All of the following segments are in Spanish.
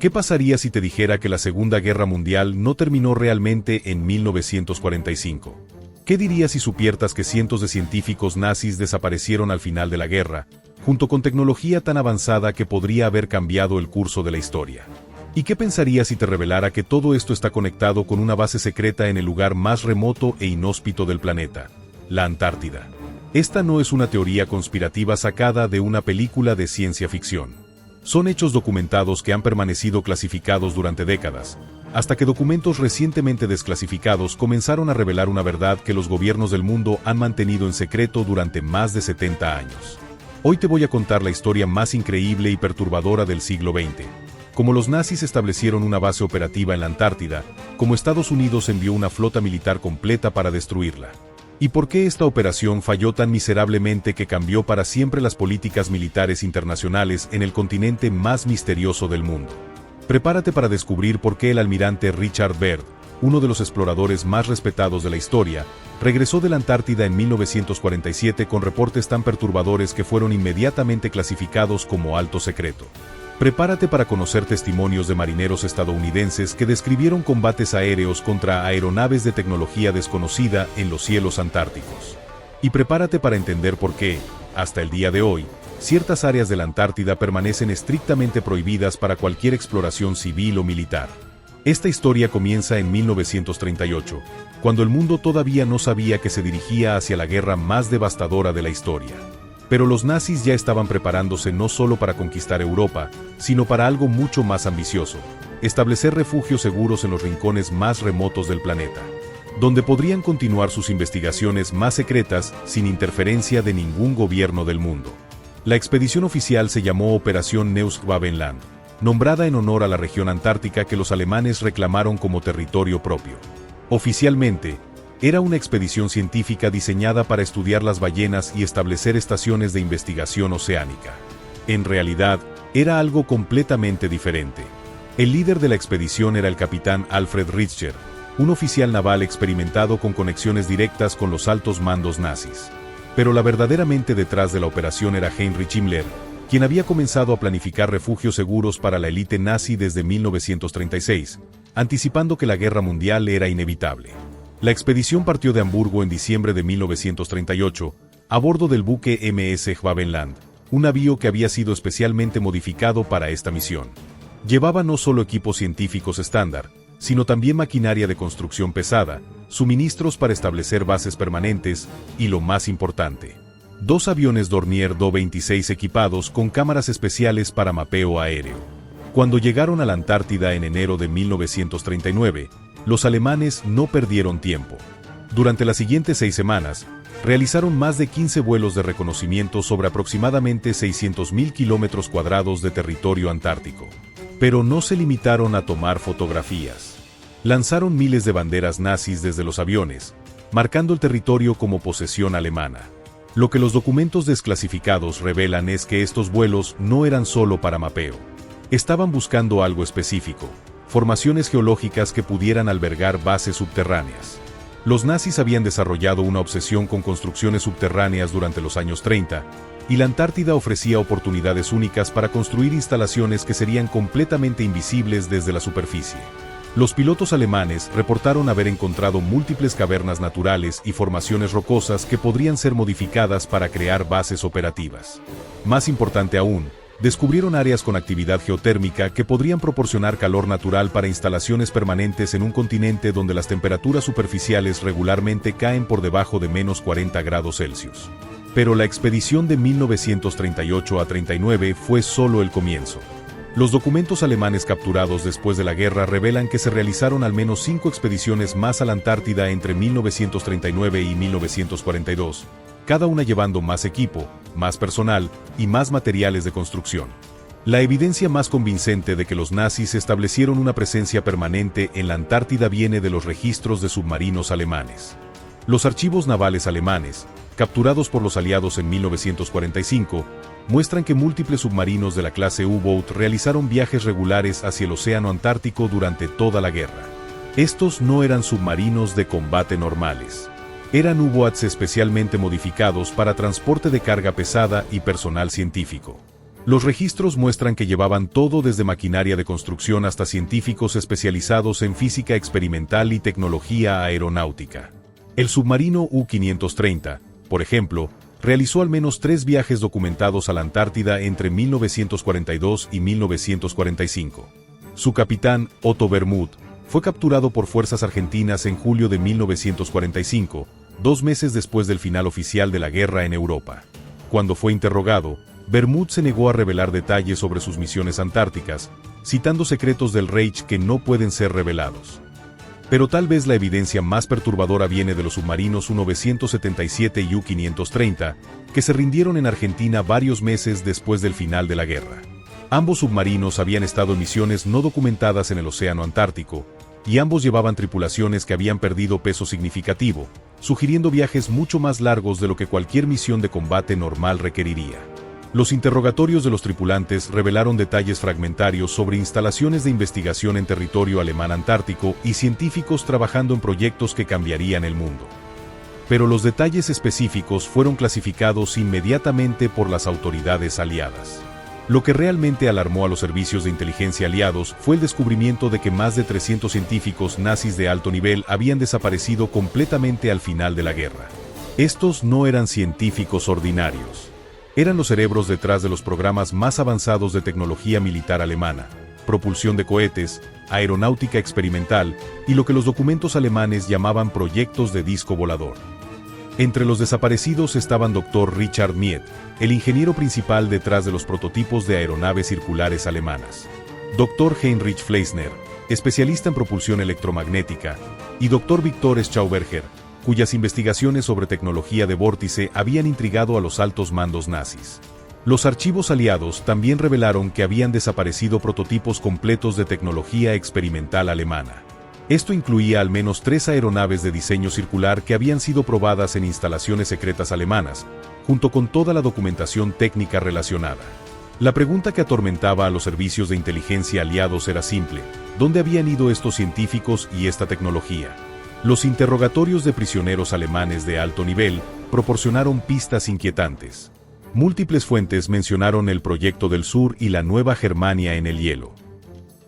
¿Qué pasaría si te dijera que la Segunda Guerra Mundial no terminó realmente en 1945? ¿Qué dirías si supieras que cientos de científicos nazis desaparecieron al final de la guerra, junto con tecnología tan avanzada que podría haber cambiado el curso de la historia? ¿Y qué pensarías si te revelara que todo esto está conectado con una base secreta en el lugar más remoto e inhóspito del planeta, la Antártida? Esta no es una teoría conspirativa sacada de una película de ciencia ficción. Son hechos documentados que han permanecido clasificados durante décadas, hasta que documentos recientemente desclasificados comenzaron a revelar una verdad que los gobiernos del mundo han mantenido en secreto durante más de 70 años. Hoy te voy a contar la historia más increíble y perturbadora del siglo XX. Cómo los nazis establecieron una base operativa en la Antártida, cómo Estados Unidos envió una flota militar completa para destruirla. ¿Y por qué esta operación falló tan miserablemente que cambió para siempre las políticas militares internacionales en el continente más misterioso del mundo? Prepárate para descubrir por qué el almirante Richard Byrd, uno de los exploradores más respetados de la historia, regresó de la Antártida en 1947 con reportes tan perturbadores que fueron inmediatamente clasificados como alto secreto. Prepárate para conocer testimonios de marineros estadounidenses que describieron combates aéreos contra aeronaves de tecnología desconocida en los cielos antárticos. Y prepárate para entender por qué, hasta el día de hoy, ciertas áreas de la Antártida permanecen estrictamente prohibidas para cualquier exploración civil o militar. Esta historia comienza en 1938, cuando el mundo todavía no sabía que se dirigía hacia la guerra más devastadora de la historia. Pero los nazis ya estaban preparándose no solo para conquistar Europa, sino para algo mucho más ambicioso: establecer refugios seguros en los rincones más remotos del planeta, donde podrían continuar sus investigaciones más secretas sin interferencia de ningún gobierno del mundo. La expedición oficial se llamó Operación Neuschwabenland, nombrada en honor a la región antártica que los alemanes reclamaron como territorio propio. Oficialmente, era una expedición científica diseñada para estudiar las ballenas y establecer estaciones de investigación oceánica. En realidad, era algo completamente diferente. El líder de la expedición era el capitán Alfred Richter, un oficial naval experimentado con conexiones directas con los altos mandos nazis. Pero la verdaderamente detrás de la operación era Heinrich Himmler, quien había comenzado a planificar refugios seguros para la élite nazi desde 1936, anticipando que la guerra mundial era inevitable. La expedición partió de Hamburgo en diciembre de 1938, a bordo del buque MS Schwabenland, un navío que había sido especialmente modificado para esta misión. Llevaba no solo equipos científicos estándar, sino también maquinaria de construcción pesada, suministros para establecer bases permanentes y, lo más importante, 2 aviones Dornier Do-26 equipados con cámaras especiales para mapeo aéreo. Cuando llegaron a la Antártida en enero de 1939, los alemanes no perdieron tiempo. Durante las siguientes 6 semanas, realizaron más de 15 vuelos de reconocimiento sobre aproximadamente 600.000 kilómetros cuadrados de territorio antártico. Pero no se limitaron a tomar fotografías. Lanzaron miles de banderas nazis desde los aviones, marcando el territorio como posesión alemana. Lo que los documentos desclasificados revelan es que estos vuelos no eran solo para mapeo. Estaban buscando algo específico: formaciones geológicas que pudieran albergar bases subterráneas. Los nazis habían desarrollado una obsesión con construcciones subterráneas durante los años 30, y la Antártida ofrecía oportunidades únicas para construir instalaciones que serían completamente invisibles desde la superficie. Los pilotos alemanes reportaron haber encontrado múltiples cavernas naturales y formaciones rocosas que podrían ser modificadas para crear bases operativas. Más importante aún, descubrieron áreas con actividad geotérmica que podrían proporcionar calor natural para instalaciones permanentes en un continente donde las temperaturas superficiales regularmente caen por debajo de menos 40 grados Celsius. Pero la expedición de 1938 a 39 fue solo el comienzo. Los documentos alemanes capturados después de la guerra revelan que se realizaron al menos 5 expediciones más a la Antártida entre 1939 y 1942, cada una llevando más equipo, más personal y más materiales de construcción. La evidencia más convincente de que los nazis establecieron una presencia permanente en la Antártida viene de los registros de submarinos alemanes. Los archivos navales alemanes, capturados por los aliados en 1945, muestran que múltiples submarinos de la clase U-Boat realizaron viajes regulares hacia el océano Antártico durante toda la guerra. Estos no eran submarinos de combate normales. Eran U-Boats especialmente modificados para transporte de carga pesada y personal científico. Los registros muestran que llevaban todo desde maquinaria de construcción hasta científicos especializados en física experimental y tecnología aeronáutica. El submarino U-530, por ejemplo, realizó al menos 3 viajes documentados a la Antártida entre 1942 y 1945. Su capitán, Otto Bermud, fue capturado por fuerzas argentinas en julio de 1945, 2 meses después del final oficial de la guerra en Europa. Cuando fue interrogado, Bermud se negó a revelar detalles sobre sus misiones antárticas, citando secretos del Reich que no pueden ser revelados. Pero tal vez la evidencia más perturbadora viene de los submarinos U-977 y U-530, que se rindieron en Argentina varios meses después del final de la guerra. Ambos submarinos habían estado en misiones no documentadas en el Océano Antártico, y ambos llevaban tripulaciones que habían perdido peso significativo, sugiriendo viajes mucho más largos de lo que cualquier misión de combate normal requeriría. Los interrogatorios de los tripulantes revelaron detalles fragmentarios sobre instalaciones de investigación en territorio alemán antártico y científicos trabajando en proyectos que cambiarían el mundo. Pero los detalles específicos fueron clasificados inmediatamente por las autoridades aliadas. Lo que realmente alarmó a los servicios de inteligencia aliados fue el descubrimiento de que más de 300 científicos nazis de alto nivel habían desaparecido completamente al final de la guerra. Estos no eran científicos ordinarios. Eran los cerebros detrás de los programas más avanzados de tecnología militar alemana, propulsión de cohetes, aeronáutica experimental y lo que los documentos alemanes llamaban proyectos de disco volador. Entre los desaparecidos estaban Dr. Richard Miet, el ingeniero principal detrás de los prototipos de aeronaves circulares alemanas, Dr. Heinrich Fleissner, especialista en propulsión electromagnética, y Dr. Viktor Schauberger, cuyas investigaciones sobre tecnología de vórtice habían intrigado a los altos mandos nazis. Los archivos aliados también revelaron que habían desaparecido prototipos completos de tecnología experimental alemana. Esto incluía al menos 3 aeronaves de diseño circular que habían sido probadas en instalaciones secretas alemanas, junto con toda la documentación técnica relacionada. La pregunta que atormentaba a los servicios de inteligencia aliados era simple: ¿dónde habían ido estos científicos y esta tecnología? Los interrogatorios de prisioneros alemanes de alto nivel proporcionaron pistas inquietantes. Múltiples fuentes mencionaron el Proyecto del Sur y la Nueva Germania en el hielo.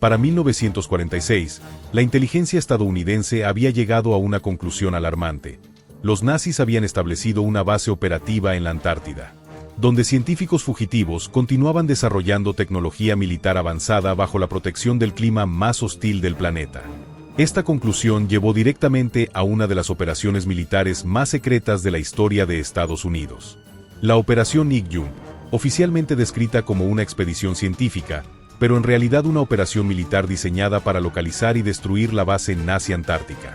Para 1946, la inteligencia estadounidense había llegado a una conclusión alarmante. Los nazis habían establecido una base operativa en la Antártida, donde científicos fugitivos continuaban desarrollando tecnología militar avanzada bajo la protección del clima más hostil del planeta. Esta conclusión llevó directamente a una de las operaciones militares más secretas de la historia de Estados Unidos. La Operación Igljum, oficialmente descrita como una expedición científica, pero en realidad una operación militar diseñada para localizar y destruir la base nazi antártica.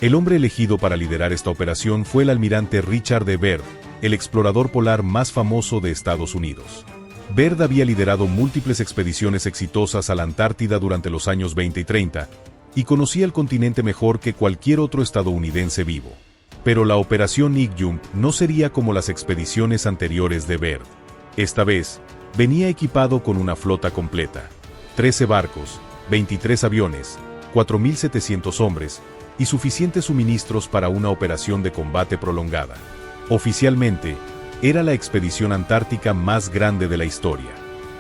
El hombre elegido para liderar esta operación fue el almirante Richard D. Byrd, el explorador polar más famoso de Estados Unidos. Byrd había liderado múltiples expediciones exitosas a la Antártida durante los años 20 y 30, y conocía el continente mejor que cualquier otro estadounidense vivo. Pero la Operación Igljum no sería como las expediciones anteriores de Byrd. Esta vez, venía equipado con una flota completa: 13 barcos, 23 aviones, 4.700 hombres, y suficientes suministros para una operación de combate prolongada. Oficialmente, era la expedición antártica más grande de la historia.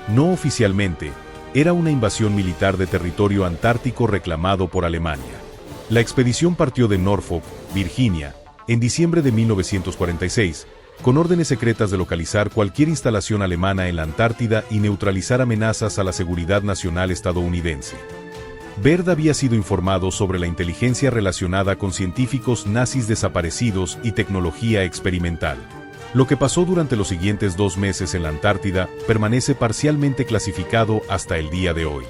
No oficialmente, era una invasión militar de territorio antártico reclamado por Alemania. La expedición partió de Norfolk, Virginia, en diciembre de 1946, con órdenes secretas de localizar cualquier instalación alemana en la Antártida y neutralizar amenazas a la seguridad nacional estadounidense. Byrd había sido informado sobre la inteligencia relacionada con científicos nazis desaparecidos y tecnología experimental. Lo que pasó durante los siguientes 2 meses en la Antártida permanece parcialmente clasificado hasta el día de hoy.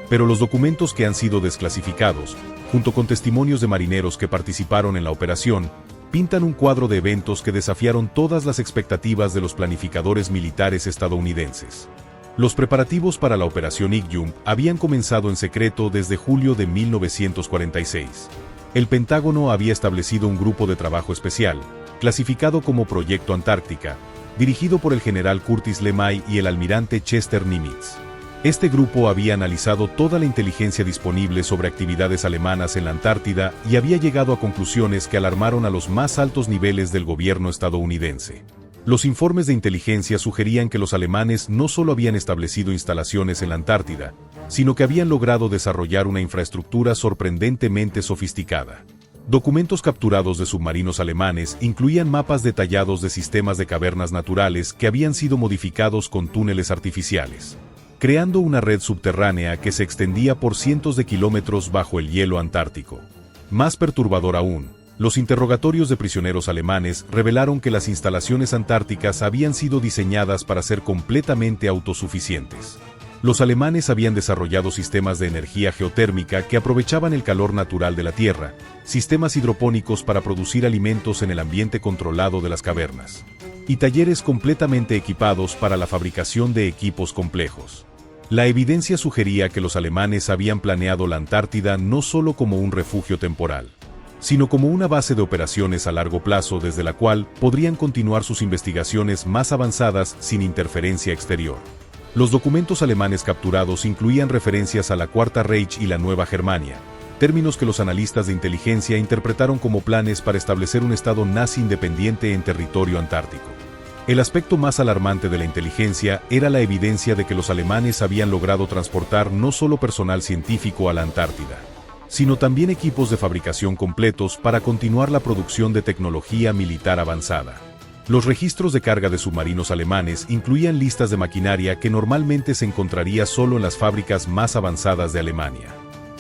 Pero los documentos que han sido desclasificados, junto con testimonios de marineros que participaron en la operación, pintan un cuadro de eventos que desafiaron todas las expectativas de los planificadores militares estadounidenses. Los preparativos para la Operación Igljum habían comenzado en secreto desde julio de 1946. El Pentágono había establecido un grupo de trabajo especial, clasificado como Proyecto Antártica, dirigido por el general Curtis LeMay y el almirante Chester Nimitz. Este grupo había analizado toda la inteligencia disponible sobre actividades alemanas en la Antártida y había llegado a conclusiones que alarmaron a los más altos niveles del gobierno estadounidense. Los informes de inteligencia sugerían que los alemanes no solo habían establecido instalaciones en la Antártida, sino que habían logrado desarrollar una infraestructura sorprendentemente sofisticada. Documentos capturados de submarinos alemanes incluían mapas detallados de sistemas de cavernas naturales que habían sido modificados con túneles artificiales, creando una red subterránea que se extendía por cientos de kilómetros bajo el hielo antártico. Más perturbador aún, los interrogatorios de prisioneros alemanes revelaron que las instalaciones antárticas habían sido diseñadas para ser completamente autosuficientes. Los alemanes habían desarrollado sistemas de energía geotérmica que aprovechaban el calor natural de la Tierra, sistemas hidropónicos para producir alimentos en el ambiente controlado de las cavernas, y talleres completamente equipados para la fabricación de equipos complejos. La evidencia sugería que los alemanes habían planeado la Antártida no solo como un refugio temporal, sino como una base de operaciones a largo plazo desde la cual podrían continuar sus investigaciones más avanzadas sin interferencia exterior. Los documentos alemanes capturados incluían referencias a la Cuarta Reich y la Nueva Germania, términos que los analistas de inteligencia interpretaron como planes para establecer un estado nazi independiente en territorio antártico. El aspecto más alarmante de la inteligencia era la evidencia de que los alemanes habían logrado transportar no solo personal científico a la Antártida, sino también equipos de fabricación completos para continuar la producción de tecnología militar avanzada. Los registros de carga de submarinos alemanes incluían listas de maquinaria que normalmente se encontraría solo en las fábricas más avanzadas de Alemania.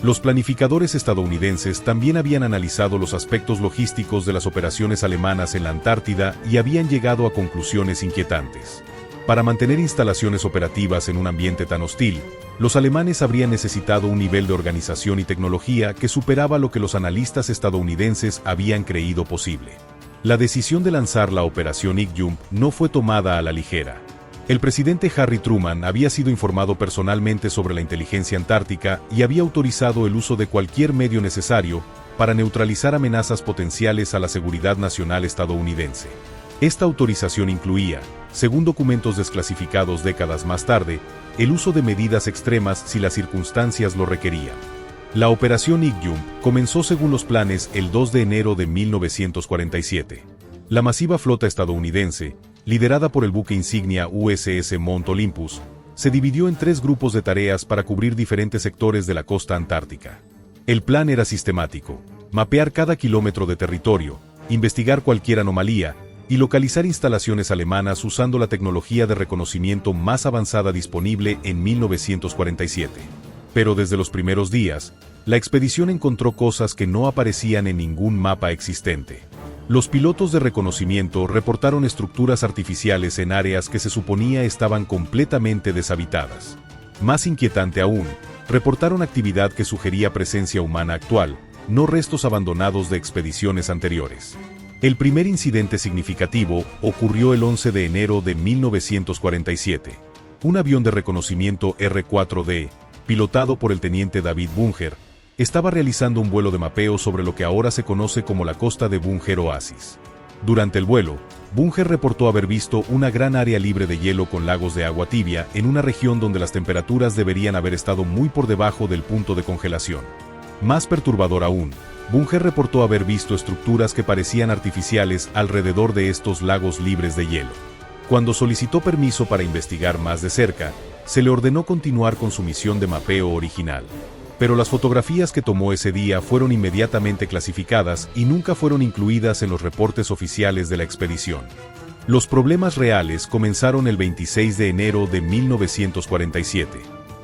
Los planificadores estadounidenses también habían analizado los aspectos logísticos de las operaciones alemanas en la Antártida y habían llegado a conclusiones inquietantes. Para mantener instalaciones operativas en un ambiente tan hostil, los alemanes habrían necesitado un nivel de organización y tecnología que superaba lo que los analistas estadounidenses habían creído posible. La decisión de lanzar la Operación Igjump no fue tomada a la ligera. El presidente Harry Truman había sido informado personalmente sobre la inteligencia antártica y había autorizado el uso de cualquier medio necesario para neutralizar amenazas potenciales a la seguridad nacional estadounidense. Esta autorización incluía, según documentos desclasificados décadas más tarde, el uso de medidas extremas si las circunstancias lo requerían. La Operación Igjump comenzó según los planes el 2 de enero de 1947. La masiva flota estadounidense, liderada por el buque insignia USS Mount Olympus, se dividió en 3 grupos de tareas para cubrir diferentes sectores de la costa antártica. El plan era sistemático: mapear cada kilómetro de territorio, investigar cualquier anomalía y localizar instalaciones alemanas usando la tecnología de reconocimiento más avanzada disponible en 1947. Pero desde los primeros días, la expedición encontró cosas que no aparecían en ningún mapa existente. Los pilotos de reconocimiento reportaron estructuras artificiales en áreas que se suponía estaban completamente deshabitadas. Más inquietante aún, reportaron actividad que sugería presencia humana actual, no restos abandonados de expediciones anteriores. El primer incidente significativo ocurrió el 11 de enero de 1947. Un avión de reconocimiento R-4D, pilotado por el teniente David Bunger, estaba realizando un vuelo de mapeo sobre lo que ahora se conoce como la costa de Bunger Oasis. Durante el vuelo, Bunger reportó haber visto una gran área libre de hielo con lagos de agua tibia en una región donde las temperaturas deberían haber estado muy por debajo del punto de congelación. Más perturbador aún, Bunger reportó haber visto estructuras que parecían artificiales alrededor de estos lagos libres de hielo. Cuando solicitó permiso para investigar más de cerca, se le ordenó continuar con su misión de mapeo original. Pero las fotografías que tomó ese día fueron inmediatamente clasificadas y nunca fueron incluidas en los reportes oficiales de la expedición. Los problemas reales comenzaron el 26 de enero de 1947.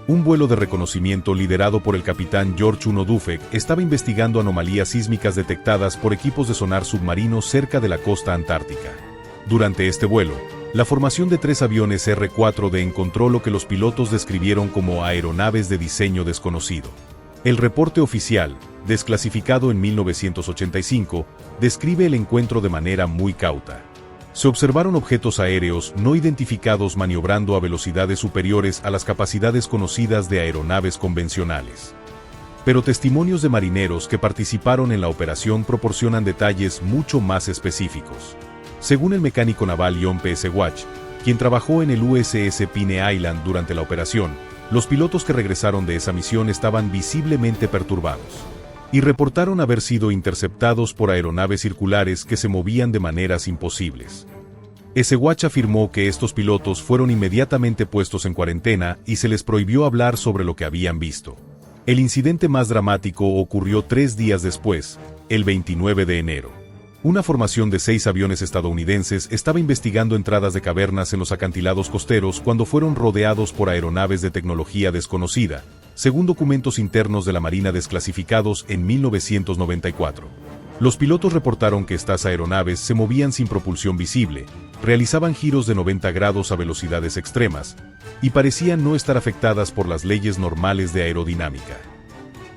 Un vuelo de reconocimiento liderado por el capitán George I. Dufek estaba investigando anomalías sísmicas detectadas por equipos de sonar submarinos cerca de la costa antártica. Durante este vuelo, la formación de 3 aviones R-4D encontró lo que los pilotos describieron como aeronaves de diseño desconocido. El reporte oficial, desclasificado en 1985, describe el encuentro de manera muy cauta. Se observaron objetos aéreos no identificados maniobrando a velocidades superiores a las capacidades conocidas de aeronaves convencionales. Pero testimonios de marineros que participaron en la operación proporcionan detalles mucho más específicos. Según el mecánico naval John P. Watch, quien trabajó en el USS Pine Island durante la operación, los pilotos que regresaron de esa misión estaban visiblemente perturbados y reportaron haber sido interceptados por aeronaves circulares que se movían de maneras imposibles. Esewach afirmó que estos pilotos fueron inmediatamente puestos en cuarentena y se les prohibió hablar sobre lo que habían visto. El incidente más dramático ocurrió 3 días después, el 29 de enero. Una formación de 6 aviones estadounidenses estaba investigando entradas de cavernas en los acantilados costeros cuando fueron rodeados por aeronaves de tecnología desconocida, según documentos internos de la Marina desclasificados en 1994. Los pilotos reportaron que estas aeronaves se movían sin propulsión visible, realizaban giros de 90 grados a velocidades extremas, y parecían no estar afectadas por las leyes normales de aerodinámica.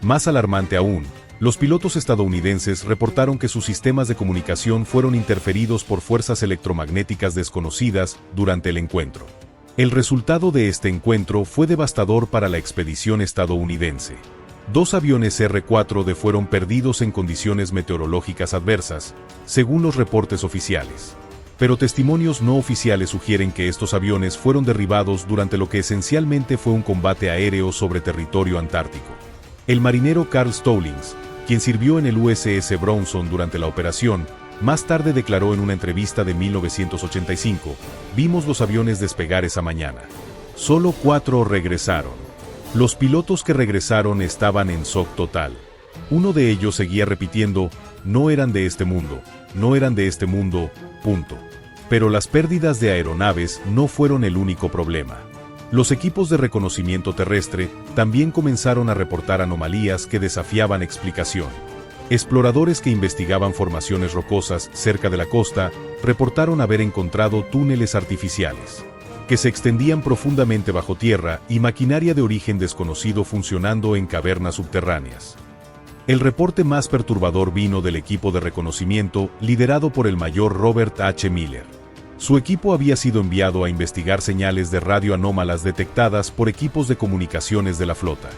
Más alarmante aún, los pilotos estadounidenses reportaron que sus sistemas de comunicación fueron interferidos por fuerzas electromagnéticas desconocidas durante el encuentro. El resultado de este encuentro fue devastador para la expedición estadounidense. 2 aviones R-4D fueron perdidos en condiciones meteorológicas adversas, según los reportes oficiales. Pero testimonios no oficiales sugieren que estos aviones fueron derribados durante lo que esencialmente fue un combate aéreo sobre territorio antártico. El marinero Carl Stallings, quien sirvió en el USS Bronson durante la operación, más tarde declaró en una entrevista de 1985, «Vimos los aviones despegar esa mañana. Solo 4 regresaron. Los pilotos que regresaron estaban en shock total. Uno de ellos seguía repitiendo, no eran de este mundo, no eran de este mundo, punto». Pero las pérdidas de aeronaves no fueron el único problema. Los equipos de reconocimiento terrestre también comenzaron a reportar anomalías que desafiaban explicación. Exploradores que investigaban formaciones rocosas cerca de la costa reportaron haber encontrado túneles artificiales, que se extendían profundamente bajo tierra y maquinaria de origen desconocido funcionando en cavernas subterráneas. El reporte más perturbador vino del equipo de reconocimiento liderado por el mayor Robert H. Miller. Su equipo había sido enviado a investigar señales de radio anómalas detectadas por equipos de comunicaciones de la flota.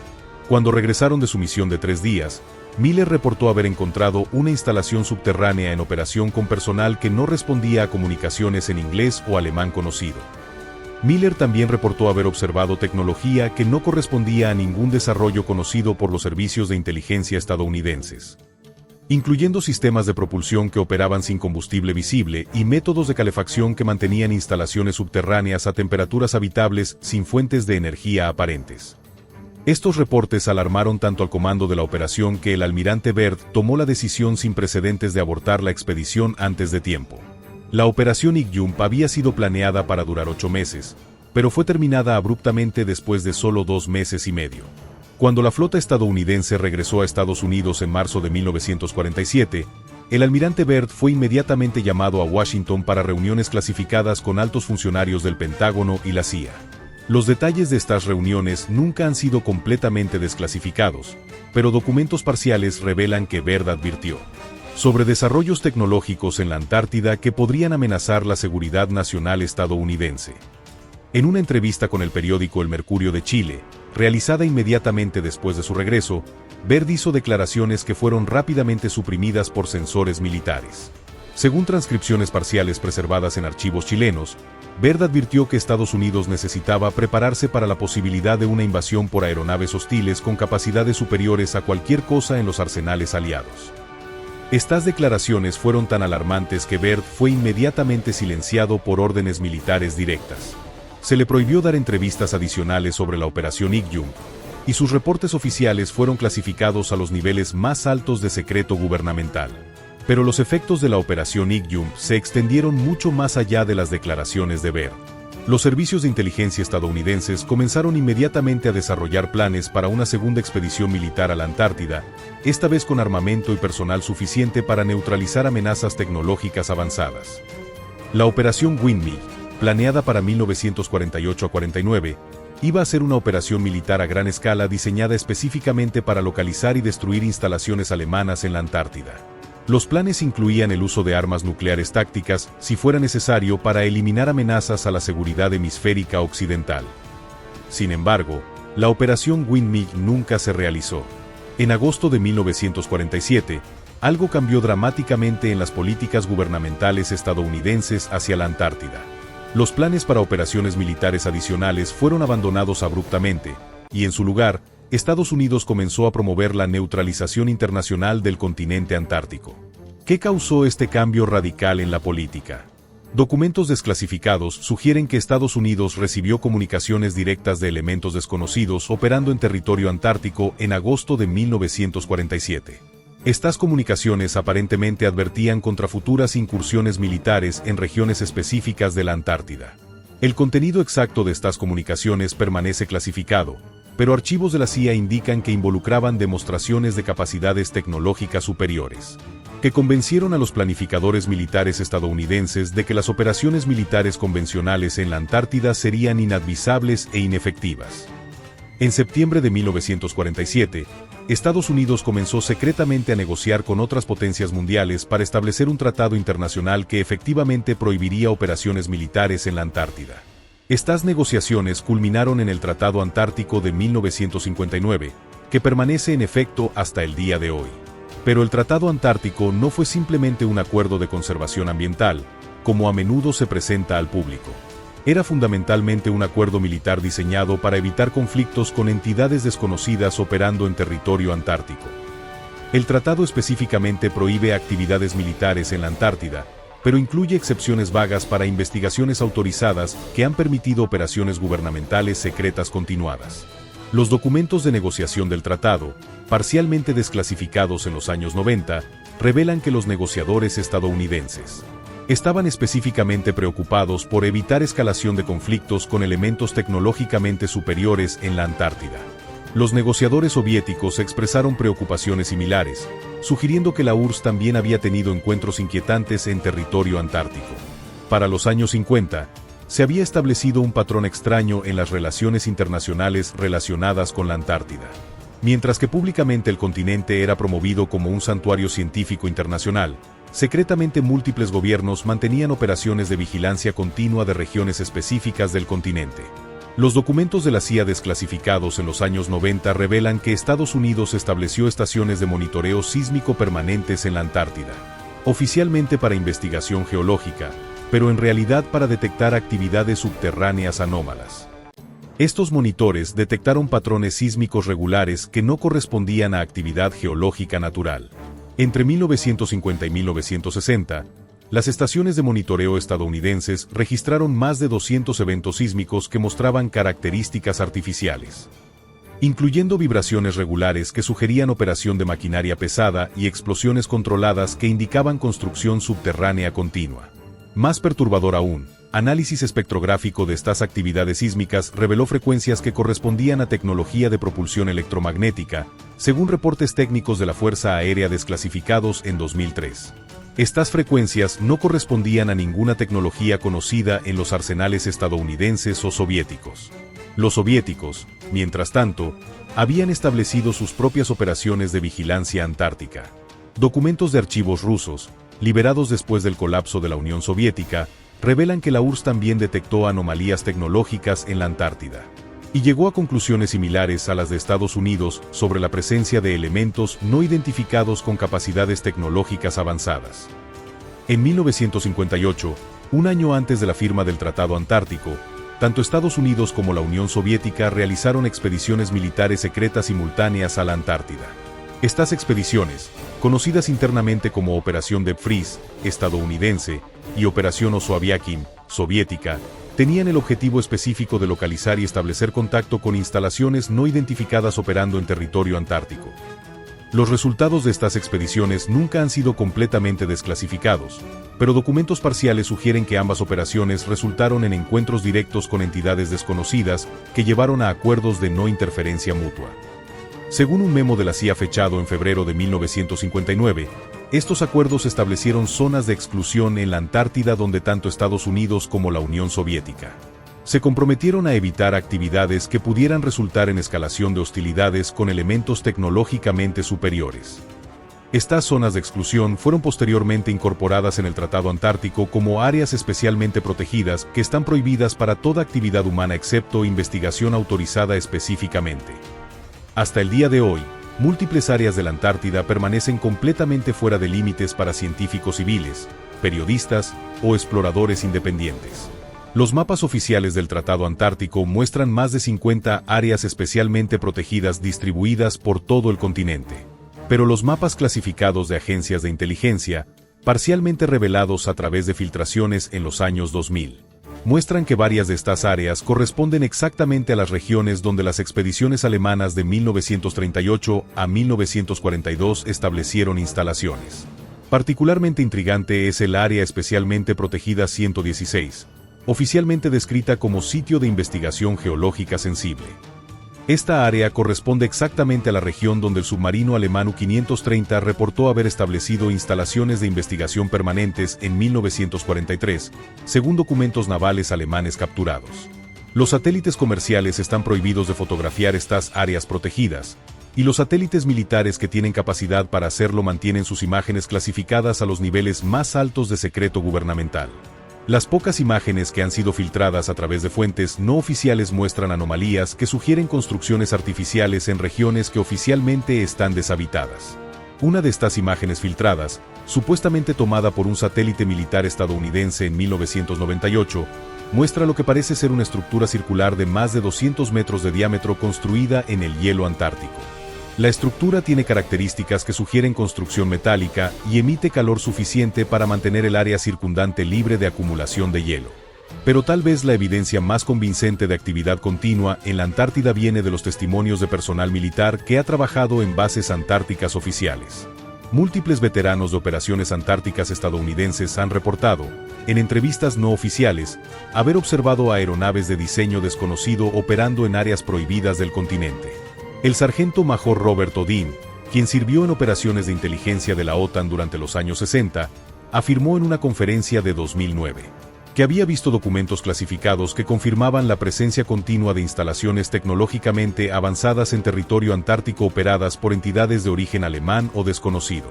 Cuando regresaron de su misión de 3 días, Miller reportó haber encontrado una instalación subterránea en operación con personal que no respondía a comunicaciones en inglés o alemán conocido. Miller también reportó haber observado tecnología que no correspondía a ningún desarrollo conocido por los servicios de inteligencia estadounidenses, incluyendo sistemas de propulsión que operaban sin combustible visible y métodos de calefacción que mantenían instalaciones subterráneas a temperaturas habitables sin fuentes de energía aparentes. Estos reportes alarmaron tanto al comando de la operación que el almirante Byrd tomó la decisión sin precedentes de abortar la expedición antes de tiempo. La operación Igjump había sido planeada para durar 8 meses, pero fue terminada abruptamente después de solo 2 meses y medio. Cuando la flota estadounidense regresó a Estados Unidos en marzo de 1947, el almirante Byrd fue inmediatamente llamado a Washington para reuniones clasificadas con altos funcionarios del Pentágono y la CIA. Los detalles de estas reuniones nunca han sido completamente desclasificados, pero documentos parciales revelan que Byrd advirtió sobre desarrollos tecnológicos en la Antártida que podrían amenazar la seguridad nacional estadounidense. En una entrevista con el periódico El Mercurio de Chile, realizada inmediatamente después de su regreso, Byrd hizo declaraciones que fueron rápidamente suprimidas por censores militares. Según transcripciones parciales preservadas en archivos chilenos, Byrd advirtió que Estados Unidos necesitaba prepararse para la posibilidad de una invasión por aeronaves hostiles con capacidades superiores a cualquier cosa en los arsenales aliados. Estas declaraciones fueron tan alarmantes que Byrd fue inmediatamente silenciado por órdenes militares directas. Se le prohibió dar entrevistas adicionales sobre la operación Igjump, y sus reportes oficiales fueron clasificados a los niveles más altos de secreto gubernamental. Pero los efectos de la operación Igjump se extendieron mucho más allá de las declaraciones de Byrd. Los servicios de inteligencia estadounidenses comenzaron inmediatamente a desarrollar planes para una segunda expedición militar a la Antártida, esta vez con armamento y personal suficiente para neutralizar amenazas tecnológicas avanzadas. La operación Windmill, planeada para 1948 a 49, iba a ser una operación militar a gran escala diseñada específicamente para localizar y destruir instalaciones alemanas en la Antártida. Los planes incluían el uso de armas nucleares tácticas, si fuera necesario, para eliminar amenazas a la seguridad hemisférica occidental. Sin embargo, la operación Windmill nunca se realizó. En agosto de 1947, algo cambió dramáticamente en las políticas gubernamentales estadounidenses hacia la Antártida. Los planes para operaciones militares adicionales fueron abandonados abruptamente, y en su lugar, Estados Unidos comenzó a promover la neutralización internacional del continente antártico. ¿Qué causó este cambio radical en la política? Documentos desclasificados sugieren que Estados Unidos recibió comunicaciones directas de elementos desconocidos operando en territorio antártico en agosto de 1947. Estas comunicaciones aparentemente advertían contra futuras incursiones militares en regiones específicas de la Antártida. El contenido exacto de estas comunicaciones permanece clasificado, pero archivos de la CIA indican que involucraban demostraciones de capacidades tecnológicas superiores, que convencieron a los planificadores militares estadounidenses de que las operaciones militares convencionales en la Antártida serían inadmisables e inefectivas. En septiembre de 1947, Estados Unidos comenzó secretamente a negociar con otras potencias mundiales para establecer un tratado internacional que efectivamente prohibiría operaciones militares en la Antártida. Estas negociaciones culminaron en el Tratado Antártico de 1959, que permanece en efecto hasta el día de hoy. Pero el Tratado Antártico no fue simplemente un acuerdo de conservación ambiental, como a menudo se presenta al público. Era fundamentalmente un acuerdo militar diseñado para evitar conflictos con entidades desconocidas operando en territorio antártico. El tratado específicamente prohíbe actividades militares en la Antártida, pero incluye excepciones vagas para investigaciones autorizadas que han permitido operaciones gubernamentales secretas continuadas. Los documentos de negociación del tratado, parcialmente desclasificados en los años 90, revelan que los negociadores estadounidenses estaban específicamente preocupados por evitar escalación de conflictos con elementos tecnológicamente superiores en la Antártida. Los negociadores soviéticos expresaron preocupaciones similares, sugiriendo que la URSS también había tenido encuentros inquietantes en territorio antártico. Para los años 50, se había establecido un patrón extraño en las relaciones internacionales relacionadas con la Antártida. Mientras que públicamente el continente era promovido como un santuario científico internacional, secretamente múltiples gobiernos mantenían operaciones de vigilancia continua de regiones específicas del continente. Los documentos de la CIA desclasificados en los años 90 revelan que Estados Unidos estableció estaciones de monitoreo sísmico permanentes en la Antártida, oficialmente para investigación geológica, pero en realidad para detectar actividades subterráneas anómalas. Estos monitores detectaron patrones sísmicos regulares que no correspondían a actividad geológica natural. Entre 1950 y 1960, las estaciones de monitoreo estadounidenses registraron más de 200 eventos sísmicos que mostraban características artificiales, incluyendo vibraciones regulares que sugerían operación de maquinaria pesada y explosiones controladas que indicaban construcción subterránea continua. Más perturbador aún, análisis espectrográfico de estas actividades sísmicas reveló frecuencias que correspondían a tecnología de propulsión electromagnética, según reportes técnicos de la Fuerza Aérea desclasificados en 2003. Estas frecuencias no correspondían a ninguna tecnología conocida en los arsenales estadounidenses o soviéticos. Los soviéticos, mientras tanto, habían establecido sus propias operaciones de vigilancia antártica. Documentos de archivos rusos, liberados después del colapso de la Unión Soviética, revelan que la URSS también detectó anomalías tecnológicas en la Antártida, y llegó a conclusiones similares a las de Estados Unidos sobre la presencia de elementos no identificados con capacidades tecnológicas avanzadas. En 1958, un año antes de la firma del Tratado Antártico, tanto Estados Unidos como la Unión Soviética realizaron expediciones militares secretas simultáneas a la Antártida. Estas expediciones, conocidas internamente como Operación Deep Freeze, estadounidense, y Operación Osoaviakin, soviética, tenían el objetivo específico de localizar y establecer contacto con instalaciones no identificadas operando en territorio antártico. Los resultados de estas expediciones nunca han sido completamente desclasificados, pero documentos parciales sugieren que ambas operaciones resultaron en encuentros directos con entidades desconocidas que llevaron a acuerdos de no interferencia mutua. Según un memo de la CIA fechado en febrero de 1959, estos acuerdos establecieron zonas de exclusión en la Antártida donde tanto Estados Unidos como la Unión Soviética se comprometieron a evitar actividades que pudieran resultar en escalación de hostilidades con elementos tecnológicamente superiores. Estas zonas de exclusión fueron posteriormente incorporadas en el Tratado Antártico como áreas especialmente protegidas que están prohibidas para toda actividad humana excepto investigación autorizada específicamente. Hasta el día de hoy, múltiples áreas de la Antártida permanecen completamente fuera de límites para científicos civiles, periodistas o exploradores independientes. Los mapas oficiales del Tratado Antártico muestran más de 50 áreas especialmente protegidas distribuidas por todo el continente. Pero los mapas clasificados de agencias de inteligencia parcialmente revelados a través de filtraciones en los años 2000. Muestran que varias de estas áreas corresponden exactamente a las regiones donde las expediciones alemanas de 1938 a 1942 establecieron instalaciones. Particularmente intrigante es el área especialmente protegida 116, oficialmente descrita como Sitio de Investigación Geológica Sensible. Esta área corresponde exactamente a la región donde el submarino alemán U-530 reportó haber establecido instalaciones de investigación permanentes en 1943, según documentos navales alemanes capturados. Los satélites comerciales están prohibidos de fotografiar estas áreas protegidas, y los satélites militares que tienen capacidad para hacerlo mantienen sus imágenes clasificadas a los niveles más altos de secreto gubernamental. Las pocas imágenes que han sido filtradas a través de fuentes no oficiales muestran anomalías que sugieren construcciones artificiales en regiones que oficialmente están deshabitadas. Una de estas imágenes filtradas, supuestamente tomada por un satélite militar estadounidense en 1998, muestra lo que parece ser una estructura circular de más de 200 metros de diámetro construida en el hielo antártico. La estructura tiene características que sugieren construcción metálica y emite calor suficiente para mantener el área circundante libre de acumulación de hielo. Pero tal vez la evidencia más convincente de actividad continua en la Antártida viene de los testimonios de personal militar que ha trabajado en bases antárticas oficiales. Múltiples veteranos de operaciones antárticas estadounidenses han reportado, en entrevistas no oficiales, haber observado aeronaves de diseño desconocido operando en áreas prohibidas del continente. El sargento major Robert Odin, quien sirvió en operaciones de inteligencia de la OTAN durante los años 60, afirmó en una conferencia de 2009 que había visto documentos clasificados que confirmaban la presencia continua de instalaciones tecnológicamente avanzadas en territorio antártico operadas por entidades de origen alemán o desconocido.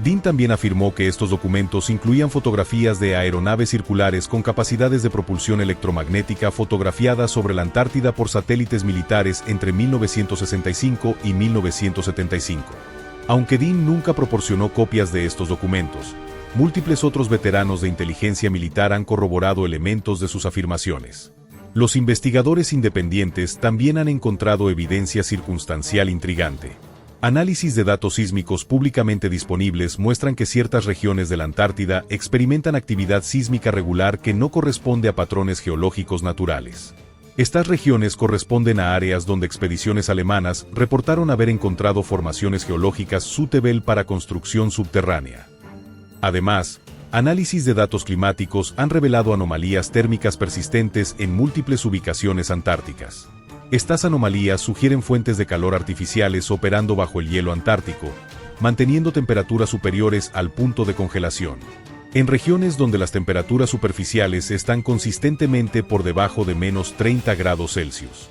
Dean también afirmó que estos documentos incluían fotografías de aeronaves circulares con capacidades de propulsión electromagnética fotografiadas sobre la Antártida por satélites militares entre 1965 y 1975. Aunque Dean nunca proporcionó copias de estos documentos, múltiples otros veteranos de inteligencia militar han corroborado elementos de sus afirmaciones. Los investigadores independientes también han encontrado evidencia circunstancial intrigante. Análisis de datos sísmicos públicamente disponibles muestran que ciertas regiones de la Antártida experimentan actividad sísmica regular que no corresponde a patrones geológicos naturales. Estas regiones corresponden a áreas donde expediciones alemanas reportaron haber encontrado formaciones geológicas suitable para construcción subterránea. Además, análisis de datos climáticos han revelado anomalías térmicas persistentes en múltiples ubicaciones antárticas. Estas anomalías sugieren fuentes de calor artificiales operando bajo el hielo antártico, manteniendo temperaturas superiores al punto de congelación. En regiones donde las temperaturas superficiales están consistentemente por debajo de menos 30 grados Celsius.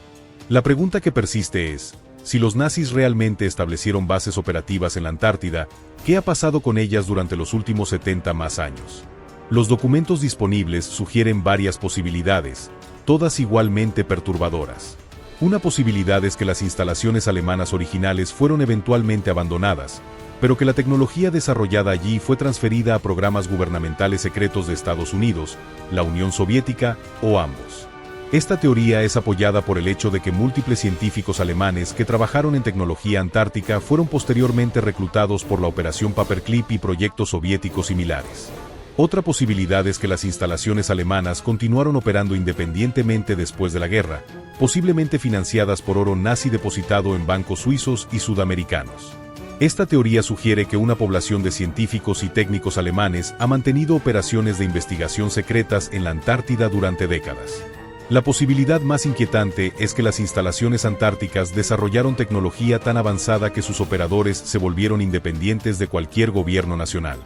La pregunta que persiste es, si los nazis realmente establecieron bases operativas en la Antártida, ¿qué ha pasado con ellas durante los últimos 70 más años? Los documentos disponibles sugieren varias posibilidades, todas igualmente perturbadoras. Una posibilidad es que las instalaciones alemanas originales fueron eventualmente abandonadas, pero que la tecnología desarrollada allí fue transferida a programas gubernamentales secretos de Estados Unidos, la Unión Soviética o ambos. Esta teoría es apoyada por el hecho de que múltiples científicos alemanes que trabajaron en tecnología antártica fueron posteriormente reclutados por la Operación Paperclip y proyectos soviéticos similares. Otra posibilidad es que las instalaciones alemanas continuaron operando independientemente después de la guerra, posiblemente financiadas por oro nazi depositado en bancos suizos y sudamericanos. Esta teoría sugiere que una población de científicos y técnicos alemanes ha mantenido operaciones de investigación secretas en la Antártida durante décadas. La posibilidad más inquietante es que las instalaciones antárticas desarrollaron tecnología tan avanzada que sus operadores se volvieron independientes de cualquier gobierno nacional,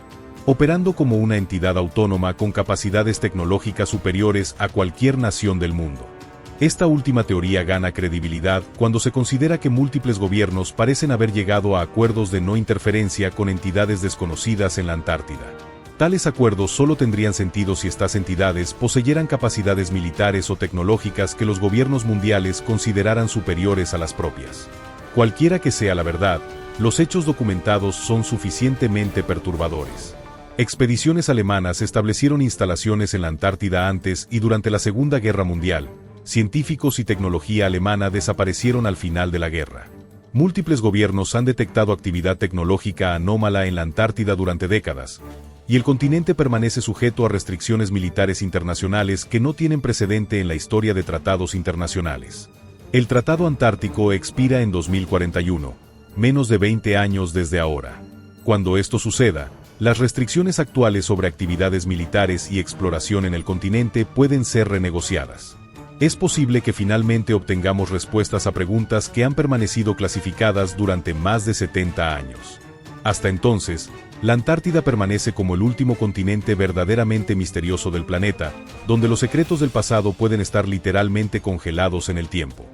operando como una entidad autónoma con capacidades tecnológicas superiores a cualquier nación del mundo. Esta última teoría gana credibilidad cuando se considera que múltiples gobiernos parecen haber llegado a acuerdos de no interferencia con entidades desconocidas en la Antártida. Tales acuerdos solo tendrían sentido si estas entidades poseyeran capacidades militares o tecnológicas que los gobiernos mundiales consideraran superiores a las propias. Cualquiera que sea la verdad, los hechos documentados son suficientemente perturbadores. Expediciones alemanas establecieron instalaciones en la Antártida antes y durante la Segunda Guerra Mundial. Científicos y tecnología alemana desaparecieron al final de la guerra. Múltiples gobiernos han detectado actividad tecnológica anómala en la Antártida durante décadas, y el continente permanece sujeto a restricciones militares internacionales que no tienen precedente en la historia de tratados internacionales. El Tratado Antártico expira en 2041, menos de 20 años desde ahora. Cuando esto suceda, las restricciones actuales sobre actividades militares y exploración en el continente pueden ser renegociadas. Es posible que finalmente obtengamos respuestas a preguntas que han permanecido clasificadas durante más de 70 años. Hasta entonces, la Antártida permanece como el último continente verdaderamente misterioso del planeta, donde los secretos del pasado pueden estar literalmente congelados en el tiempo,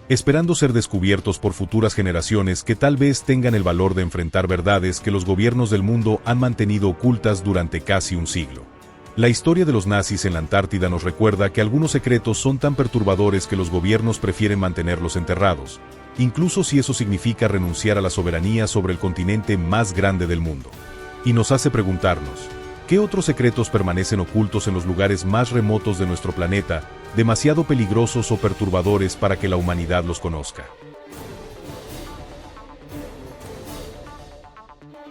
esperando ser descubiertos por futuras generaciones que tal vez tengan el valor de enfrentar verdades que los gobiernos del mundo han mantenido ocultas durante casi un siglo. La historia de los nazis en la Antártida nos recuerda que algunos secretos son tan perturbadores que los gobiernos prefieren mantenerlos enterrados, incluso si eso significa renunciar a la soberanía sobre el continente más grande del mundo. Y nos hace preguntarnos, ¿qué otros secretos permanecen ocultos en los lugares más remotos de nuestro planeta, demasiado peligrosos o perturbadores para que la humanidad los conozca?